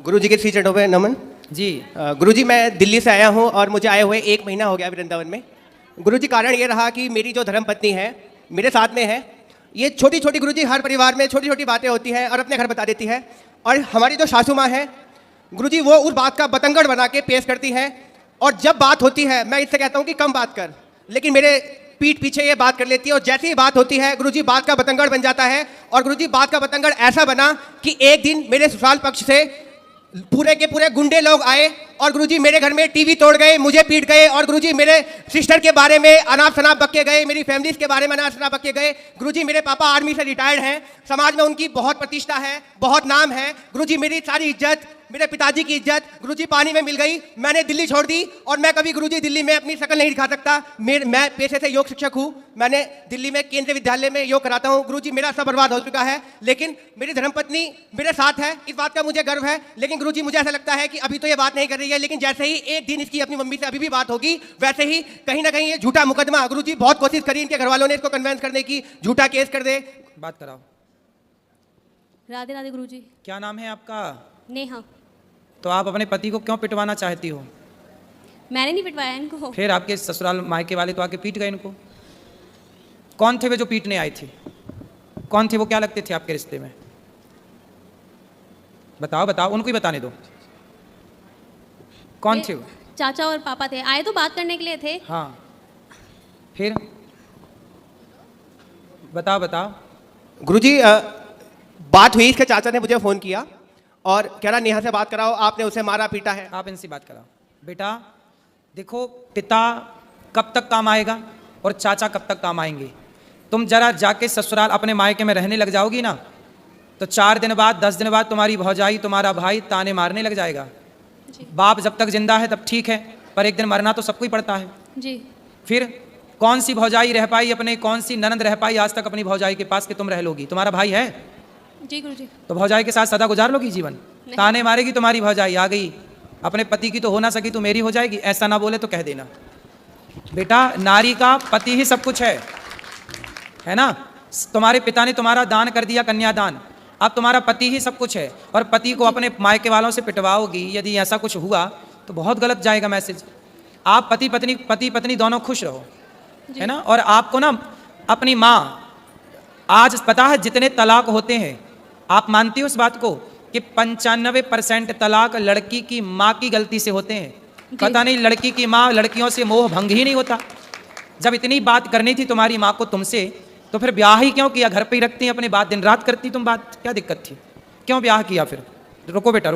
गुरु जी के श्री चरणों पे नमन। जी गुरु जी, मैं दिल्ली से आया हूँ और मुझे आए हुए 1 महीना हो गया वृंदावन में। गुरु जी, कारण ये रहा कि मेरी जो धर्मपत्नी है मेरे साथ में है। ये छोटी छोटी गुरु जी हर परिवार में छोटी छोटी बातें होती हैं और अपने घर बता देती है। और हमारी जो सासू माँ है गुरु जी, वो उस बात का बतंगड़ बना के पेश करती है। और जब बात होती है मैं इससे कहता हूँ कि कम बात कर, लेकिन मेरे पीठ पीछे ये बात कर लेती है। और जैसे ही बात होती है गुरुजी बात का बतंगड़ बन जाता है। और गुरुजी बात का बतंगड़ ऐसा बना कि एक दिन मेरे ससुराल पक्ष से पूरे के पूरे गुंडे लोग आए और गुरुजी मेरे घर में टीवी तोड़ गए, मुझे पीट गए। और गुरुजी मेरे सिस्टर के बारे में अनाप शनाप बक के गए, मेरी फैमिलीज के बारे में अनाप शनाप बक के गए। गुरुजी मेरे पापा आर्मी से रिटायर्ड हैं, समाज में उनकी बहुत प्रतिष्ठा है, बहुत नाम है। गुरुजी मेरी सारी इज्जत, मेरे पिताजी की इज्जत गुरुजी पानी में मिल गई। मैंने दिल्ली छोड़ दी और मैं कभी गुरुजी दिल्ली में अपनी शक्ल नहीं दिखा सकता। मैं पेशे से योग शिक्षक हूँ, मैंने दिल्ली में केंद्रीय विद्यालय में योग कराता हूँ। गुरुजी मेरा सब बर्बाद हो चुका है, लेकिन मेरी धर्मपत्नी मेरे साथ है, इस बात का मुझे गर्व है। लेकिन गुरुजी मुझे ऐसा लगता है कि अभी तो ये बात नहीं कर रही है, लेकिन जैसे ही एक दिन इसकी अपनी मम्मी से अभी भी बात होगी, वैसे ही कहीं ना कहीं ये झूठा मुकदमा, गुरुजी बहुत कोशिश करी इनके घर वालों ने इसको कन्वेंस करने की, झूठा केस कर दे। बात कराओ। राधे राधे गुरुजी। क्या नाम है आपका? नेहा। तो आप अपने पति को क्यों पिटवाना चाहती हो? मैंने नहीं पिटवाया इनको। फिर आपके ससुराल मायके वाले तो आके पीट गए इनको। कौन थे वे जो पीटने आए थे? कौन थे वो? क्या लगते थे आपके रिश्ते में? बताओ बताओ, उनको ही बताने दो। कौन थे वो? चाचा और पापा थे, आए तो बात करने के लिए थे। हाँ, फिर बताओ बताओ। गुरुजी बात हुई, इसके चाचा ने मुझे फोन किया और कह रहा नेहा से बात कराओ, आपने उसे मारा पीटा है। आप इनसे बात कराओ। बेटा देखो, पिता कब तक काम आएगा और चाचा कब तक काम आएंगे। तुम जरा जाके ससुराल अपने मायके में रहने लग जाओगी ना, तो 4 दिन बाद 10 दिन बाद तुम्हारी भौजाई तुम्हारा भाई ताने मारने लग जाएगा। बाप जब तक जिंदा है तब ठीक है, पर एक दिन मरना तो सबको ही पड़ता है जी। फिर कौन सी भौजाई रह पाई अपने, कौन सी ननद रह पाई आज तक अपनी भौजाई के पास कि तुम रह लोगी? तुम्हारा भाई है जी गुरुजी। तो भौजाई के साथ सदा गुजार लोगी जीवन? ताने मारेगी तुम्हारी भौजाई, आ गई अपने पति की तो हो ना सकी तो मेरी हो जाएगी, ऐसा ना बोले तो कह देना। बेटा नारी का पति ही सब कुछ है ना। तुम्हारे पिता ने तुम्हारा दान कर दिया, कन्यादान, अब तुम्हारा पति ही सब कुछ है। और पति को अपने मायके वालों से पिटवाओगी, यदि ऐसा कुछ हुआ तो बहुत गलत जाएगा मैसेज। आप पति पत्नी दोनों खुश रहो, है ना। और आपको ना अपनी माँ, आज पता है जितने तलाक होते हैं, आप मानती हो उस बात को कि 95% तलाक लड़की की माँ की गलती से होते हैं। पता नहीं लड़की की माँ, लड़कियों से मोह भंग ही नहीं होता। जब इतनी बात करनी थी तुम्हारी माँ को तुमसे, तो फिर ब्याह ही क्यों किया? घर पे ही रखती अपनी बात, दिन रात करती तुम बात, क्या दिक्कत थी? क्यों ब्याह किया फिर? रुको बेटा।